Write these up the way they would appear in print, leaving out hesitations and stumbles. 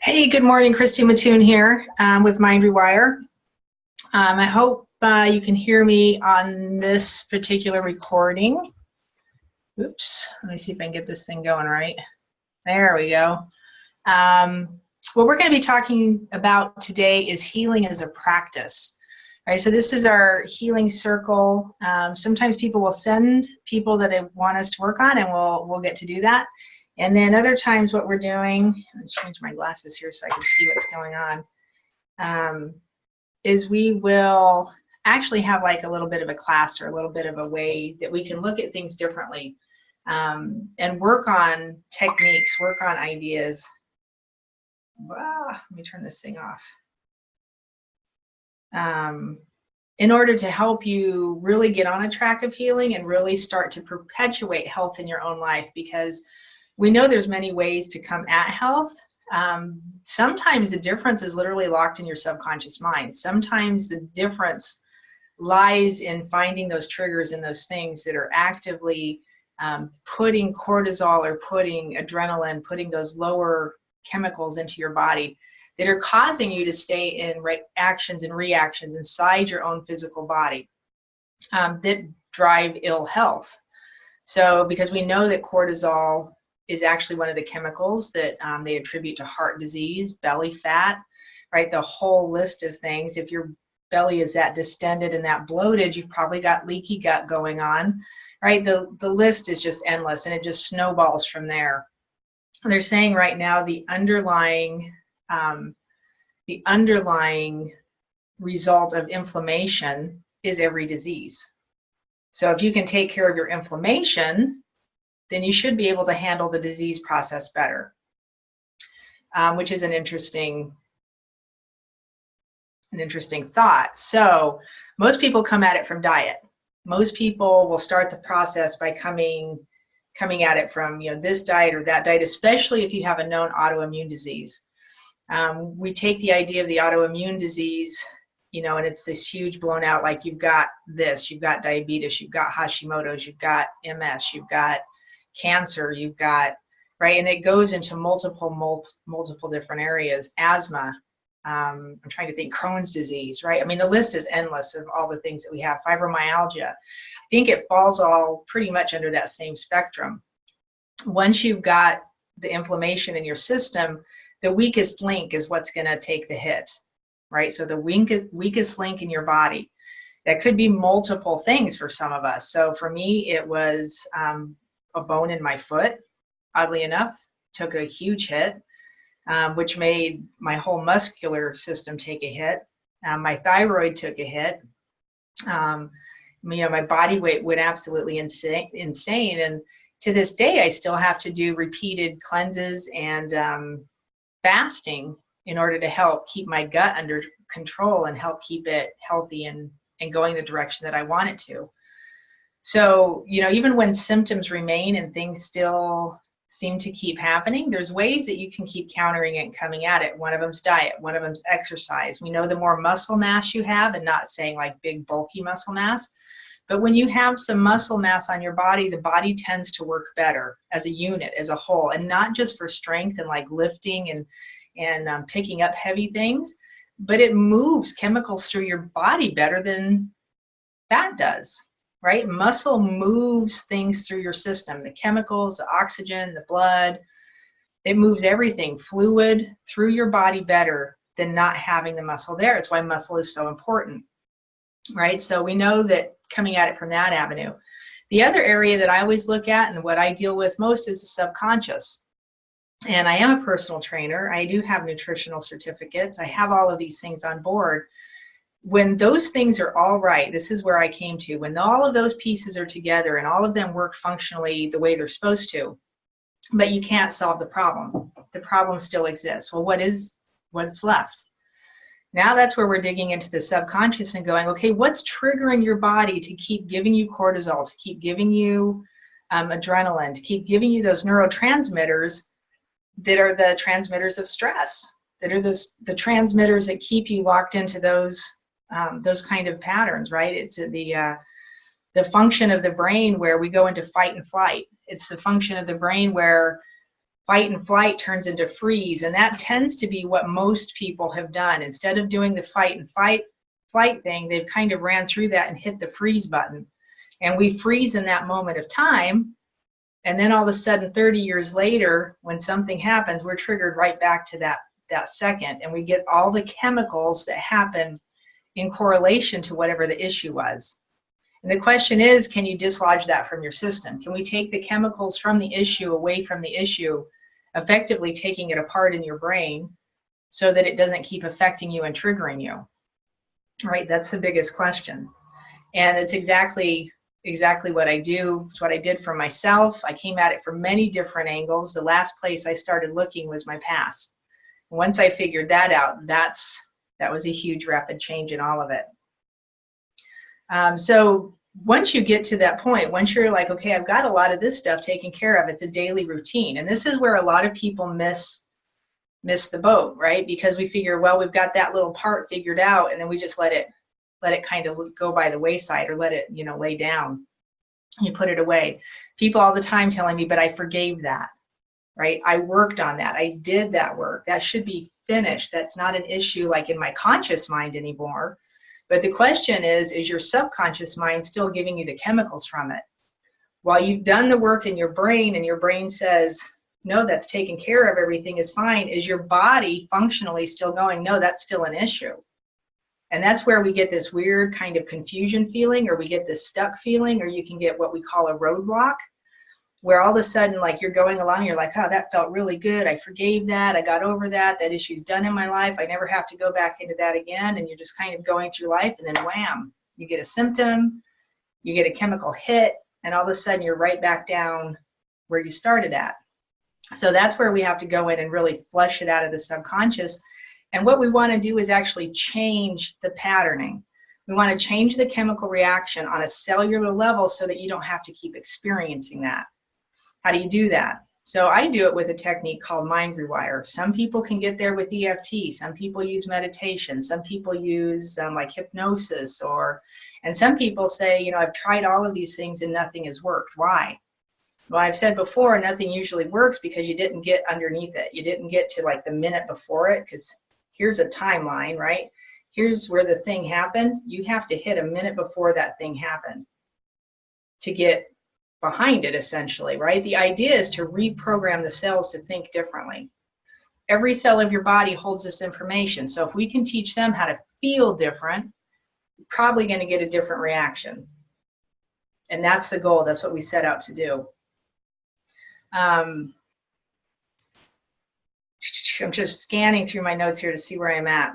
Hey, good morning. Christy Mattoon here with Mind Rewire. I hope you can hear me on this particular recording. Oops, let me see if I can get this thing going right. There we go. What we're going to be talking about today is healing as a practice. All right, so this is our healing circle. Sometimes people will send people that they want us to work on, and we'll get to do that. And then other times what we're doing, let's change my glasses here so I can see what's going on, is we will actually have like a little bit of a class or a little bit of a way that we can look at things differently and work on techniques, work on ideas. Let me turn this thing off. In order to help you really get on a track of healing and really start to perpetuate health in your own life, because we know there's many ways to come at health. Sometimes the difference is literally locked in your subconscious mind. Sometimes the difference lies in finding those triggers and those things that are actively putting cortisol or putting adrenaline, putting those lower chemicals into your body that are causing you to stay in actions and reactions inside your own physical body that drive ill health. So because we know that cortisol is actually one of the chemicals that they attribute to heart disease, belly fat, right? The whole list of things. If your belly is that distended and that bloated, you've probably got leaky gut going on, right? The list is just endless, and it just snowballs from there. They're saying right now the underlying result of inflammation is every disease. So if you can take care of your inflammation, then you should be able to handle the disease process better, which is an interesting thought. So most people come at it from diet. Most people will start the process by coming at it from this diet or that diet, especially if you have a known autoimmune disease. We take the idea of the autoimmune disease, and it's this huge blown out, like you've got this, you've got diabetes, you've got Hashimoto's, you've got MS, you've got cancer, you've got, right? And it goes into multiple different areas. Asthma, I'm trying to think, Crohn's disease, right? I mean, the list is endless of all the things that we have. Fibromyalgia, I think it falls all pretty much under that same spectrum. Once you've got the inflammation in your system, the weakest link is what's going to take the hit, right? So the weakest link in your body, that could be multiple things for some of us. So for me, it was a bone in my foot, oddly enough, took a huge hit, which made my whole muscular system take a hit. My thyroid took a hit. My body weight went absolutely insane. And to this day, I still have to do repeated cleanses and fasting in order to help keep my gut under control and help keep it healthy and going the direction that I want it to. So, even when symptoms remain and things still seem to keep happening, there's ways that you can keep countering it and coming at it. One of them's diet, one of them's exercise. We know the more muscle mass you have, and not saying like big bulky muscle mass, but when you have some muscle mass on your body, the body tends to work better as a unit, as a whole, and not just for strength and like lifting and picking up heavy things, but it moves chemicals through your body better than fat does. Right? Muscle moves things through your system, the chemicals, the oxygen, the blood. It moves everything, fluid, through your body better than not having the muscle there. It's why muscle is so important, right? So we know that coming at it from that avenue. The other area that I always look at and what I deal with most is the subconscious. And I am a personal trainer. I do have nutritional certificates. I have all of these things on board. When those things are all right, this is where I came to, when all of those pieces are together and all of them work functionally the way they're supposed to, but you can't solve the problem. The problem still exists. Well, what's left? Now that's where we're digging into the subconscious and going, okay, what's triggering your body to keep giving you cortisol, to keep giving you adrenaline, to keep giving you those neurotransmitters that are the transmitters of stress, that are the transmitters that keep you locked into those kind of patterns, right? It's the function of the brain where we go into fight and flight. It's the function of the brain where fight and flight turns into freeze, and that tends to be what most people have done. Instead of doing the fight and flight thing, they've kind of ran through that and hit the freeze button. And we freeze in that moment of time, and then all of a sudden 30 years later, when something happens, we're triggered right back to that second, and we get all the chemicals that happened in correlation to whatever the issue was. And the question is, can you dislodge that from your system? Can we take the chemicals from the issue away from the issue, effectively taking it apart in your brain so that it doesn't keep affecting you and triggering you? Right? That's the biggest question. And it's exactly what I do. It's what I did for myself. I came at it from many different angles. The last place I started looking was my past. Once I figured that out, that was a huge rapid change in all of it. So once you get to that point, once you're like, okay, I've got a lot of this stuff taken care of, it's a daily routine. And this is where a lot of people miss the boat, right? Because we figure, well, we've got that little part figured out, and then we just let it kind of go by the wayside, or let it, lay down. You put it away. People all the time telling me, but I forgave that, right? I worked on that. I did that work. That should be finished. That's not an issue like in my conscious mind anymore. But the question is your subconscious mind still giving you the chemicals from it? While you've done the work in your brain, and your brain says, no, that's taken care of, everything is fine, is your body functionally still going, no, that's still an issue? And that's where we get this weird kind of confusion feeling, or we get this stuck feeling, or you can get what we call a roadblock, where all of a sudden, like, you're going along, you're like, oh, that felt really good. I forgave that. I got over that. That issue's done in my life. I never have to go back into that again. And you're just kind of going through life, and then wham, you get a symptom, you get a chemical hit, and all of a sudden you're right back down where you started at. So that's where we have to go in and really flush it out of the subconscious. And what we want to do is actually change the patterning. We want to change the chemical reaction on a cellular level so that you don't have to keep experiencing that. How do you do that? So I do it with a technique called mind rewire. Some people can get there with EFT. Some people use meditation. Some people use like hypnosis, and some people say, I've tried all of these things and nothing has worked. Why? Well, I've said before, nothing usually works because you didn't get underneath it. You didn't get to like the minute before it, because here's a timeline, right? Here's where the thing happened. You have to hit a minute before that thing happened to get behind it, essentially, right? The idea is to reprogram the cells to think differently. Every cell of your body holds this information. So if we can teach them how to feel different, you're probably going to get a different reaction. And that's the goal. That's what we set out to do. I'm just scanning through my notes here to see where I'm at.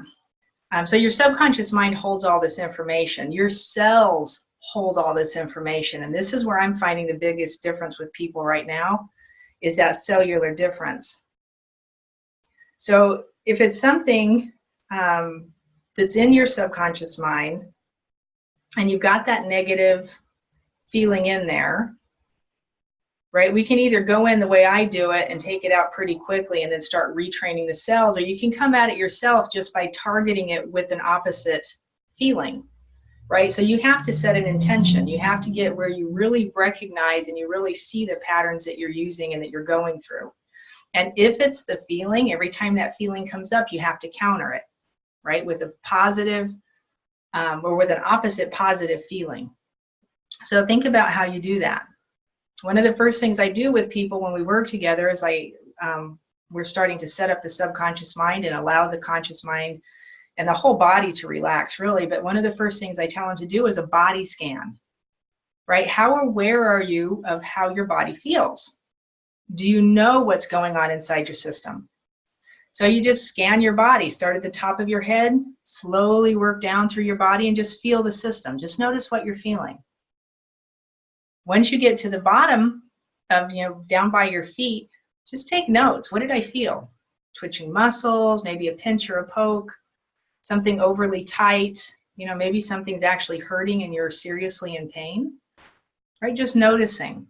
So your subconscious mind holds all this information. Your cells hold all this information. And this is where I'm finding the biggest difference with people right now, is that cellular difference. So if it's something that's in your subconscious mind, and you've got that negative feeling in there, right? We can either go in the way I do it and take it out pretty quickly and then start retraining the cells, or you can come at it yourself just by targeting it with an opposite feeling, right? So you have to set an intention. You have to get where you really recognize and you really see the patterns that you're using and that you're going through. And if it's the feeling, every time that feeling comes up, you have to counter it, right? With a positive or with an opposite positive feeling. So think about how you do that. One of the first things I do with people when we work together is we're starting to set up the subconscious mind and allow the conscious mind and the whole body to relax, really. But one of the first things I tell them to do is a body scan, right? How aware are you of how your body feels? Do you know what's going on inside your system? So you just scan your body, start at the top of your head, slowly work down through your body and just feel the system. Just notice what you're feeling. Once you get to the bottom of, down by your feet, just take notes. What did I feel? Twitching muscles, maybe a pinch or a poke, something overly tight, maybe something's actually hurting and you're seriously in pain, right? Just noticing.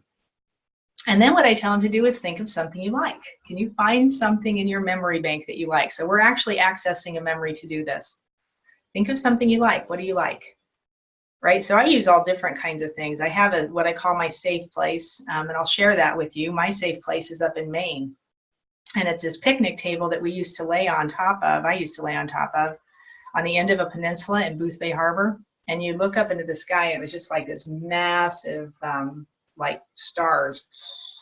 And then what I tell them to do is think of something you like. Can you find something in your memory bank that you like? So we're actually accessing a memory to do this. Think of something you like. What do you like? right? So I use all different kinds of things. I have what I call my safe place, and I'll share that with you. My safe place is up in Maine, and it's this picnic table that we used to lay on top of, I used to lay on top of, on the end of a peninsula in Booth Bay Harbor. And you look up into the sky, and it was just like this massive, like stars.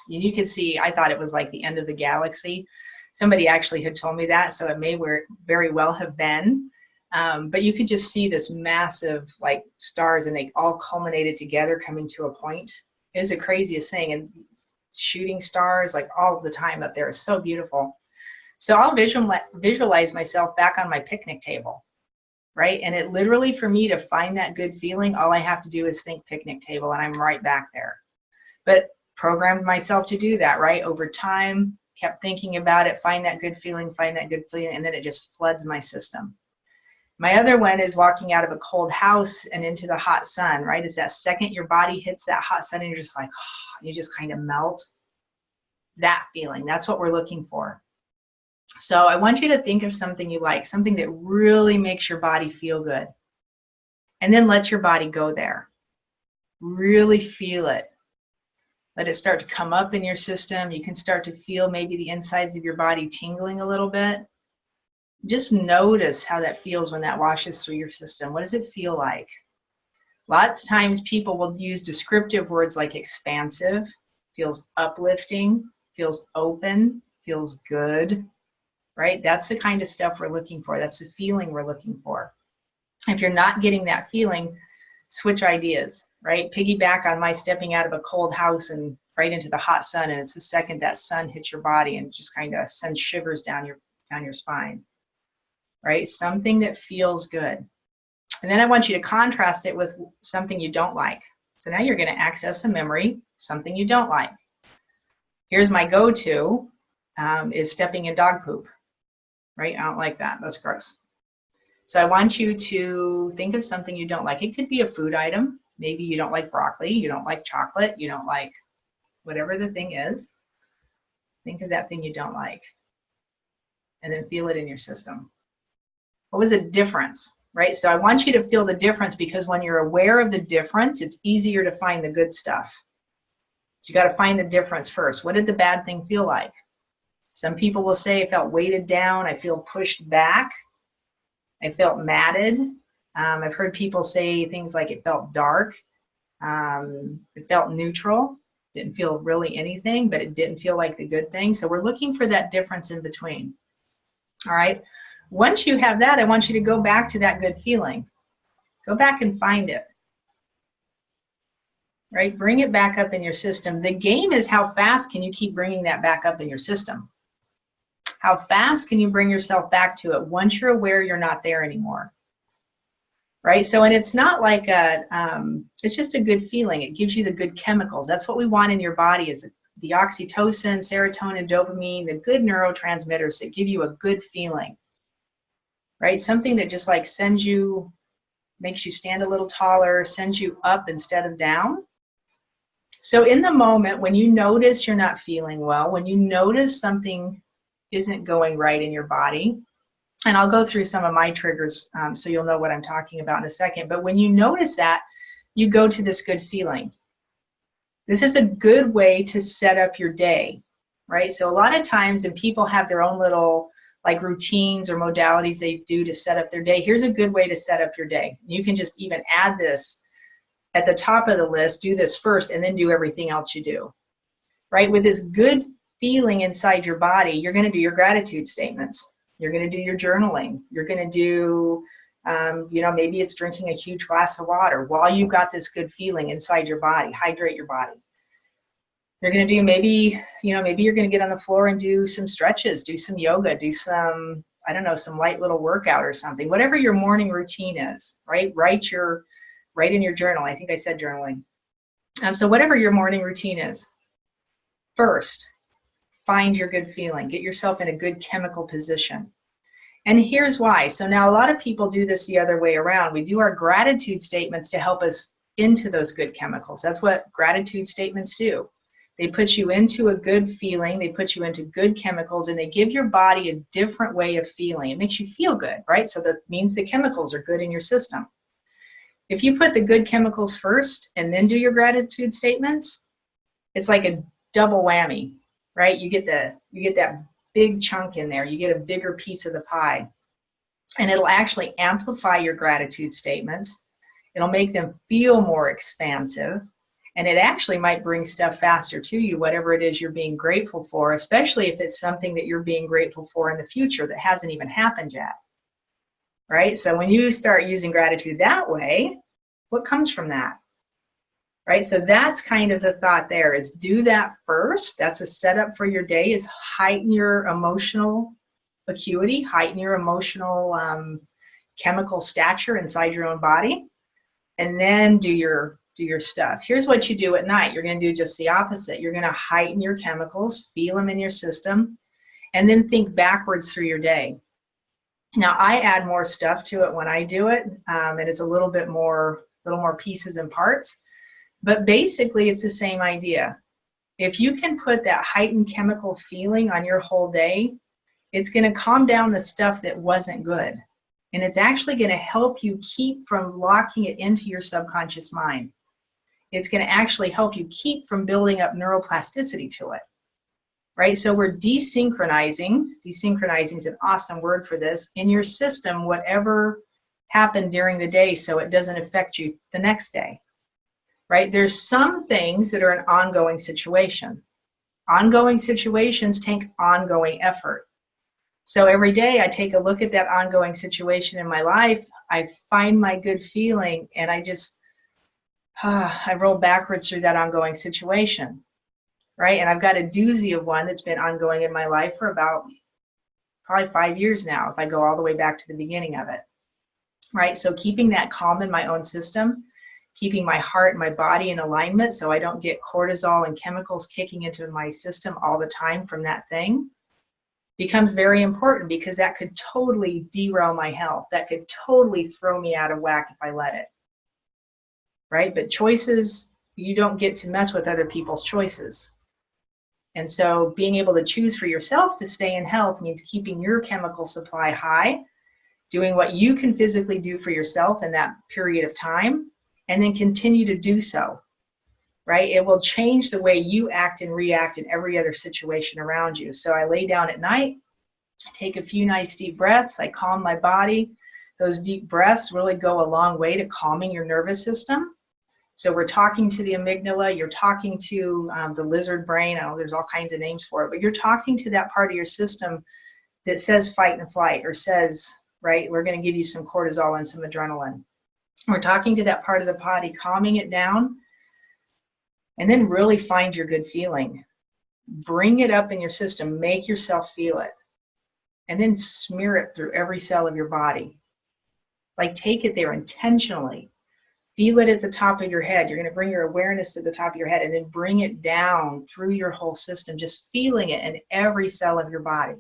You could see, I thought it was like the end of the galaxy. Somebody actually had told me that, so it may very well have been. But you could just see this massive like stars, and they all culminated together coming to a point. It was the craziest thing, and shooting stars like all the time up there is so beautiful. So I'll visualize myself back on my picnic table, right? And it literally, for me to find that good feeling, all I have to do is think picnic table, and I'm right back there. But programmed myself to do that, right? Over time, kept thinking about it, find that good feeling, and then it just floods my system. My other one is walking out of a cold house and into the hot sun, right? It's that second your body hits that hot sun and you're just like, oh, you just kind of melt. That feeling, that's what we're looking for. So I want you to think of something you like, something that really makes your body feel good. And then let your body go there. Really feel it. Let it start to come up in your system. You can start to feel maybe the insides of your body tingling a little bit. Just notice how that feels when that washes through your system. What does it feel like? Lots of times people will use descriptive words like expansive, feels uplifting, feels open, feels good, right? That's the kind of stuff we're looking for. That's the feeling we're looking for. If you're not getting that feeling, switch ideas, right? Piggyback on my stepping out of a cold house and right into the hot sun, and it's the second that sun hits your body and just kind of sends shivers down your spine. Right? Something that feels good. And then I want you to contrast it with something you don't like. So now you're going to access a memory, something you don't like. Here's my go-to, is stepping in dog poop. Right? I don't like that. That's gross. So I want you to think of something you don't like. It could be a food item. Maybe you don't like broccoli, you don't like chocolate, you don't like whatever the thing is. Think of that thing you don't like. And then feel it in your system. What was the difference, right? So I want you to feel the difference, because when you're aware of the difference, it's easier to find the good stuff. You got to find the difference first. What did the bad thing feel like? Some people will say, I felt weighted down, I feel pushed back, I felt matted. I've heard people say things like it felt dark, it felt neutral, didn't feel really anything, but it didn't feel like the good thing. So we're looking for that difference in between. All right. Once you have that, I want you to go back to that good feeling. Go back and find it. Right? Bring it back up in your system. The game is how fast can you keep bringing that back up in your system? How fast can you bring yourself back to it once you're aware you're not there anymore? Right? So, and it's not like it's just a good feeling. It gives you the good chemicals. That's what we want in your body, is the oxytocin, serotonin, dopamine, the good neurotransmitters that give you a good feeling. Right? Something that just like sends you, makes you stand a little taller, sends you up instead of down. So in the moment when you notice you're not feeling well, when you notice something isn't going right in your body, and I'll go through some of my triggers so you'll know what I'm talking about in a second, but when you notice that, you go to this good feeling. This is a good way to set up your day, right? So a lot of times, and people have their own little like routines or modalities they do to set up their day. Here's a good way to set up your day. You can just even add this at the top of the list, do this first, and then do everything else you do, right? With this good feeling inside your body, you're going to do your gratitude statements. You're going to do your journaling. You're going to do, maybe it's drinking a huge glass of water while you've got this good feeling inside your body. Hydrate your body. You're going to do maybe you're going to get on the floor and do some stretches, do some yoga, do some, some light little workout or something, whatever your morning routine is, right? Write in your journal. I think I said journaling. So whatever your morning routine is, first, find your good feeling. Get yourself in a good chemical position. And here's why. So now a lot of people do this the other way around. We do our gratitude statements to help us into those good chemicals. That's what gratitude statements do. They put you into a good feeling, they put you into good chemicals, and they give your body a different way of feeling. It makes you feel good, right? So that means the chemicals are good in your system. If you put the good chemicals first and then do your gratitude statements, it's like a double whammy, right? You get that big chunk in there. You get a bigger piece of the pie. And it'll actually amplify your gratitude statements. It'll make them feel more expansive. And it actually might bring stuff faster to you, whatever it is you're being grateful for, especially if it's something that you're being grateful for in the future that hasn't even happened yet. Right? So when you start using gratitude that way, what comes from that? Right? So that's kind of the thought there, is do that first. That's a setup for your day, is heighten your emotional acuity, heighten your emotional chemical stature inside your own body, and then do your stuff. Here's what you do at night. You're going to do just the opposite. You're going to heighten your chemicals, feel them in your system, and then think backwards through your day. Now, I add more stuff to it when I do it, and it's a little more pieces and parts, but basically it's the same idea. If you can put that heightened chemical feeling on your whole day, it's going to calm down the stuff that wasn't good, and it's actually going to help you keep from locking it into your subconscious mind. It's going to actually help you keep from building up neuroplasticity to it, right? So we're desynchronizing is an awesome word for this, in your system, whatever happened during the day, so it doesn't affect you the next day, right? There's some things that are an ongoing situation. Ongoing situations take ongoing effort. So every day I take a look at that ongoing situation in my life, I find my good feeling, and I roll backwards through that ongoing situation, right? And I've got a doozy of one that's been ongoing in my life for about probably 5 years now, if I go all the way back to the beginning of it, right? So keeping that calm in my own system, keeping my heart and my body in alignment so I don't get cortisol and chemicals kicking into my system all the time from that thing, becomes very important, because that could totally derail my health. That could totally throw me out of whack if I let it. Right? But choices, you don't get to mess with other people's choices. And so being able to choose for yourself to stay in health means keeping your chemical supply high, doing what you can physically do for yourself in that period of time, and then continue to do so. Right? It will change the way you act and react in every other situation around you. So I lay down at night, take a few nice deep breaths, I calm my body. Those deep breaths really go a long way to calming your nervous system. So we're talking to the amygdala, you're talking to the lizard brain. I know there's all kinds of names for it, but you're talking to that part of your system that says fight and flight, or says, right, we're going to give you some cortisol and some adrenaline. We're talking to that part of the body, calming it down, and then really find your good feeling. Bring it up in your system, make yourself feel it, and then smear it through every cell of your body. Like, take it there intentionally. Feel it at the top of your head. You're going to bring your awareness to the top of your head, and then bring it down through your whole system, just feeling it in every cell of your body.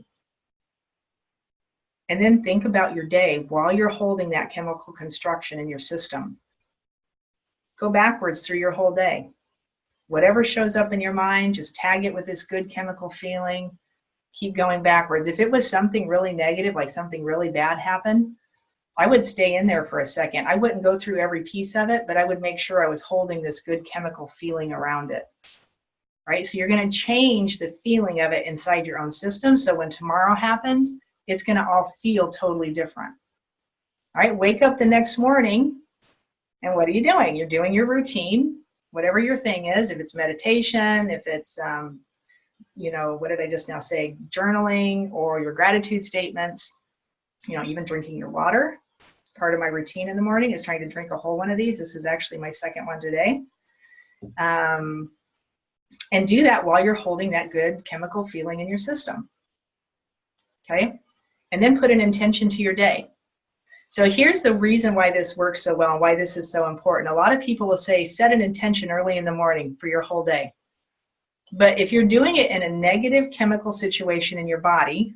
And then think about your day while you're holding that chemical construction in your system. Go backwards through your whole day. Whatever shows up in your mind, just tag it with this good chemical feeling. Keep going backwards. If it was something really negative, like something really bad happened, I would stay in there for a second. I wouldn't go through every piece of it, but I would make sure I was holding this good chemical feeling around it. Right? So you're going to change the feeling of it inside your own system. So when tomorrow happens, it's going to all feel totally different. All right, wake up the next morning, and what are you doing? You're doing your routine, whatever your thing is, if it's meditation, if it's, what did I just now say, journaling, or your gratitude statements, even drinking your water. It's part of my routine in the morning, is trying to drink a whole one of these. This is actually my second one today. And do that while you're holding that good chemical feeling in your system. Okay? And then put an intention to your day. So here's the reason why this works so well and why this is so important. A lot of people will say, set an intention early in the morning for your whole day. But if you're doing it in a negative chemical situation in your body,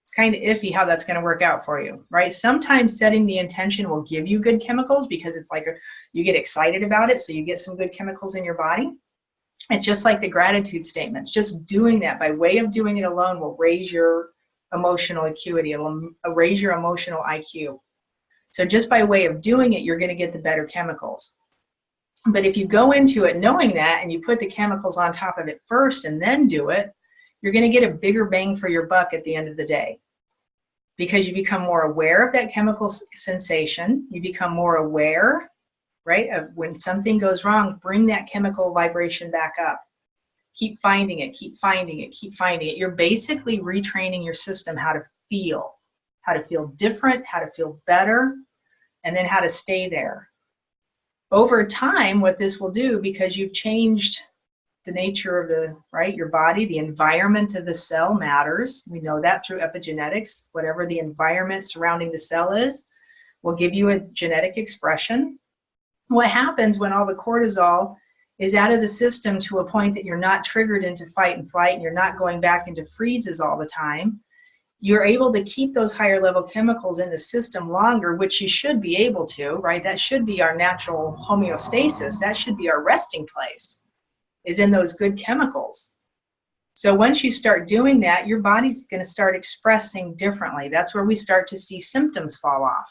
it's kind of iffy how that's going to work out for you, right? Sometimes setting the intention will give you good chemicals, because it's like you get excited about it, so you get some good chemicals in your body. It's just like the gratitude statements. Just doing that by way of doing it alone will raise your emotional acuity. It'll raise your emotional IQ. So just by way of doing it, you're going to get the better chemicals. But if you go into it knowing that and you put the chemicals on top of it first and then do it, you're going to get a bigger bang for your buck at the end of the day, because you become more aware of that chemical sensation. You become more aware, right, of when something goes wrong. Bring that chemical vibration back up. Keep finding it, keep finding it, keep finding it. You're basically retraining your system how to feel different, how to feel better, and then how to stay there. Over time, what this will do, because you've changed the nature of the, right, your body, the environment of the cell matters. We know that through epigenetics. Whatever the environment surrounding the cell is will give you a genetic expression. What happens when all the cortisol is out of the system to a point that you're not triggered into fight and flight and you're not going back into freezes all the time, you're able to keep those higher level chemicals in the system longer, which you should be able to, right? That should be our natural homeostasis. That should be our resting place, is in those good chemicals. So once you start doing that, your body's going to start expressing differently. That's where we start to see symptoms fall off,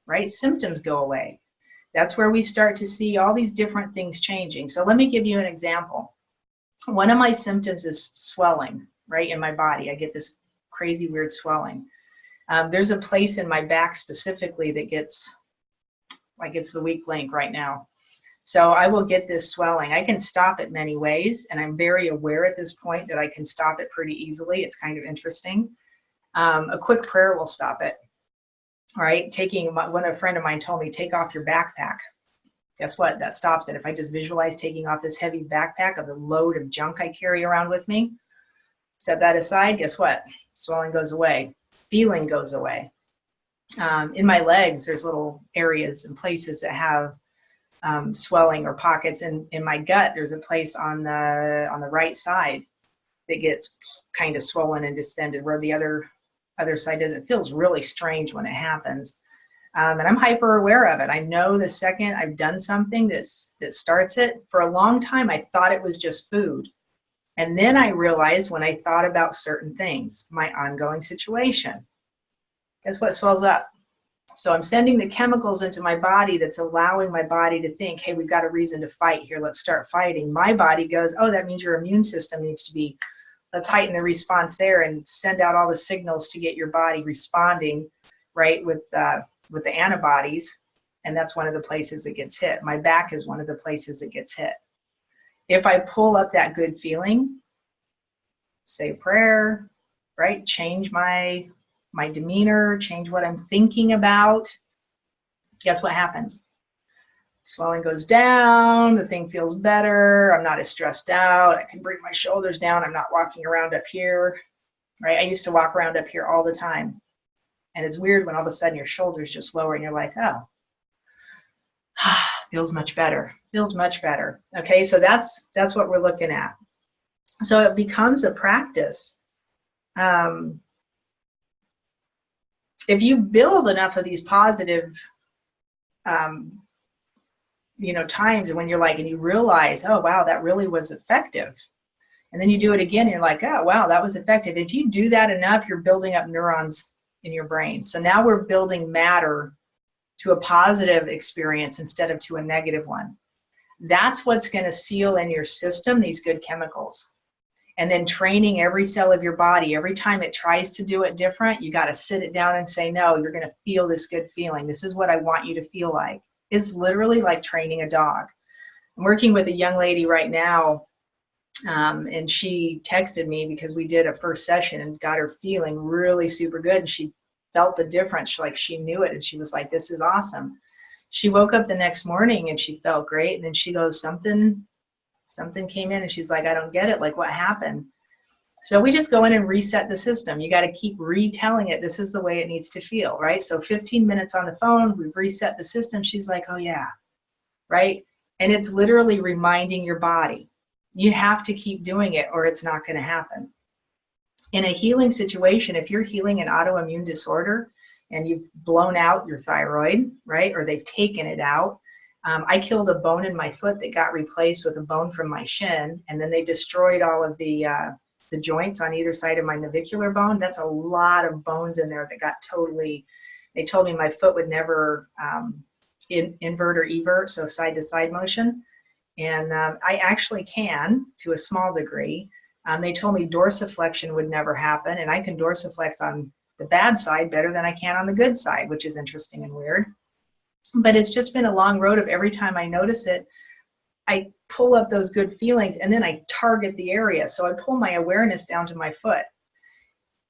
right? Symptoms go away. That's where we start to see all these different things changing. So let me give you an example. One of my symptoms is swelling, right, in my body. I get this crazy weird swelling. There's a place in my back specifically that gets, like, it's the weak link right now. So I will get this swelling. I can stop it many ways, and I'm very aware at this point that I can stop it pretty easily. It's kind of interesting. A quick prayer will stop it. All right, when a friend of mine told me, take off your backpack. Guess what? That stops it. If I just visualize taking off this heavy backpack of the load of junk I carry around with me, set that aside, guess what? Swelling goes away. Feeling goes away. In my legs, there's little areas and places that have swelling or pockets. And in my gut, there's a place on the right side that gets kind of swollen and distended, where the other side does. It feels really strange when it happens. And I'm hyper aware of it. I know the second I've done something that starts it. For a long time, I thought it was just food. And then I realized, when I thought about certain things, my ongoing situation, guess what swells up? So I'm sending the chemicals into my body that's allowing my body to think, hey, we've got a reason to fight here. Let's start fighting. My body goes, oh, that means your immune system needs to be, let's heighten the response there and send out all the signals to get your body responding, right, with the antibodies. And that's one of the places that gets hit. My back is one of the places that gets hit. If I pull up that good feeling, say a prayer, right, change my demeanor, change what I'm thinking about, guess what happens? Swelling goes down, the thing feels better, I'm not as stressed out, I can bring my shoulders down, I'm not walking around up here, right? I used to walk around up here all the time. And it's weird when all of a sudden your shoulders just lower and you're like, oh, feels much better, feels much better. Okay, so that's what we're looking at. So it becomes a practice. If you build enough of these positive, times when you're like, and you realize, oh, wow, that really was effective. And then you do it again, and you're like, oh, wow, that was effective. If you do that enough, you're building up neurons in your brain. So now we're building matter to a positive experience instead of to a negative one. That's what's going to seal in your system these good chemicals. And then training every cell of your body. Every time it tries to do it different, you got to sit it down and say, no, you're going to feel this good feeling. This is what I want you to feel like. It's literally like training a dog. I'm working with a young lady right now, and she texted me because we did a first session and got her feeling really super good. And she felt the difference, like she knew it, and she was like, this is awesome. She woke up the next morning and she felt great, and then she goes, something came in, and she's like, I don't get it, like what happened? So we just go in and reset the system. You got to keep retelling it, this is the way it needs to feel, right? So 15 minutes on the phone, we've reset the system. She's like, oh yeah, right? And it's literally reminding your body. You have to keep doing it or it's not going to happen. In a healing situation, if you're healing an autoimmune disorder and you've blown out your thyroid, right, or they've taken it out, I killed a bone in my foot that got replaced with a bone from my shin, and then they destroyed all of the joints on either side of my navicular bone. That's a lot of bones in there that got totally, They told me my foot would never invert or evert, so side to side motion. And I actually can to a small degree. They told me dorsiflexion would never happen, and I can dorsiflex on the bad side better than I can on the good side, which is interesting and weird. But it's just been a long road of every time I notice it, I pull up those good feelings and then I target the area. So I pull my awareness down to my foot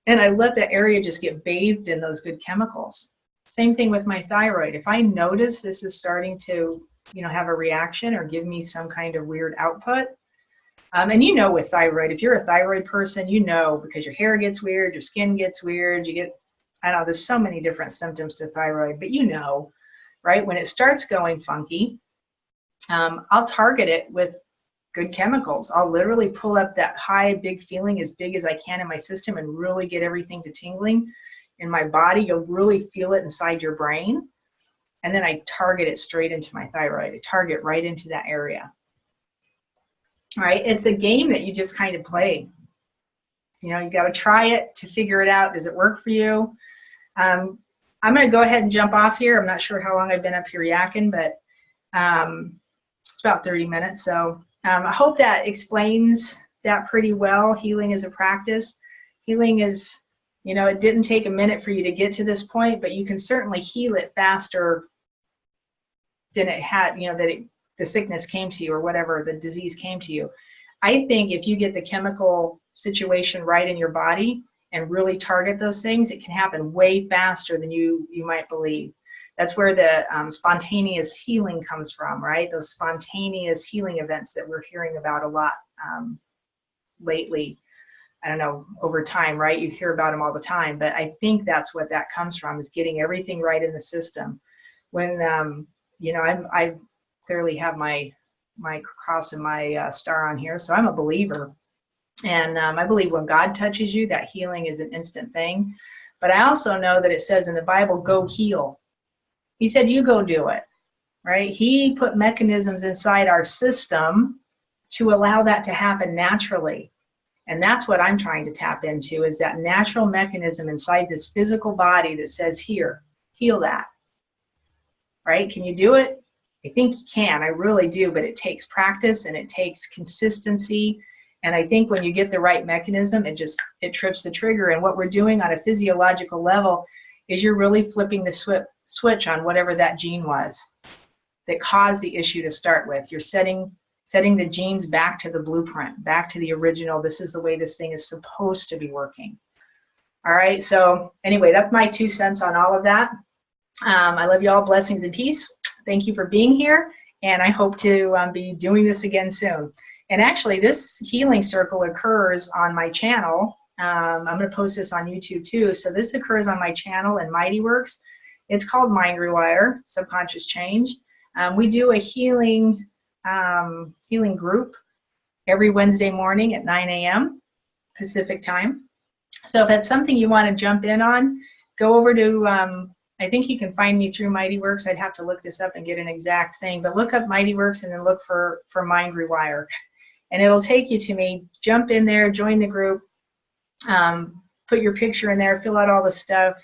and I let that area just get bathed in those good chemicals. Same thing with my thyroid. If I notice this is starting to, have a reaction or give me some kind of weird output, and with thyroid, if you're a thyroid person, because your hair gets weird, your skin gets weird, there's so many different symptoms to thyroid, but right? When it starts going funky, I'll target it with good chemicals. I'll literally pull up that high, big feeling as big as I can in my system and really get everything to tingling in my body. You'll really feel it inside your brain. And then I target it straight into my thyroid. I target right into that area. All right, it's a game that you just kind of play. You got to try it to figure it out. Does it work for you? I'm going to go ahead and jump off here. I'm not sure how long I've been up here yakking, but it's about 30 minutes. So I hope that explains that pretty well. Healing is a practice. Healing is, it didn't take a minute for you to get to this point, but you can certainly heal it faster than it had, the sickness came to you or whatever, the disease came to you. I think if you get the chemical situation right in your body and really target those things, it can happen way faster than you might believe. That's where the spontaneous healing comes from, right? Those spontaneous healing events that we're hearing about a lot lately. I don't know, over time, right? You hear about them all the time, but I think that's what that comes from, is getting everything right in the system. When, I clearly have my cross and my star on here, so I'm a believer. And I believe when God touches you, that healing is an instant thing. But I also know that it says in the Bible, go heal. He said, you go do it, right? He put mechanisms inside our system to allow that to happen naturally. And that's what I'm trying to tap into, is that natural mechanism inside this physical body that says, here, heal that, right? Can you do it? I think you can. I really do, but it takes practice and it takes consistency. And I think when you get the right mechanism, it trips the trigger. And what we're doing on a physiological level is you're really flipping the switch on whatever that gene was that caused the issue to start with. You're setting the genes back to the blueprint, back to the original. This is the way this thing is supposed to be working. All right, so anyway, that's my 2 cents on all of that. I love you all. Blessings and peace. Thank you for being here, and I hope to be doing this again soon. And actually, this healing circle occurs on my channel. I'm going to post this on YouTube too. So this occurs on my channel in Mighty Works. It's called Mind Rewire, Subconscious Change. We do a healing group every Wednesday morning at 9 a.m. Pacific time. So if that's something you want to jump in on, go over to, I think you can find me through Mighty Works. I'd have to look this up and get an exact thing, but look up Mighty Works and then look for Mind Rewire. And it'll take you to me. Jump in there, join the group, put your picture in there, fill out all the stuff,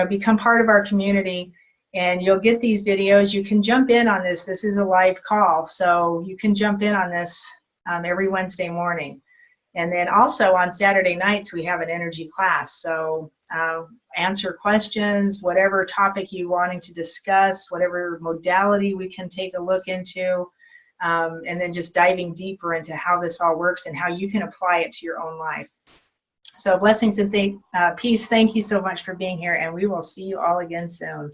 become part of our community. And you'll get these videos. You can jump in on this. This is a live call, so you can jump in on this every Wednesday morning. And then also on Saturday nights, we have an energy class. So answer questions, whatever topic you're wanting to discuss, whatever modality we can take a look into, and then just diving deeper into how this all works and how you can apply it to your own life. So blessings and peace. Thank you so much for being here, and we will see you all again soon.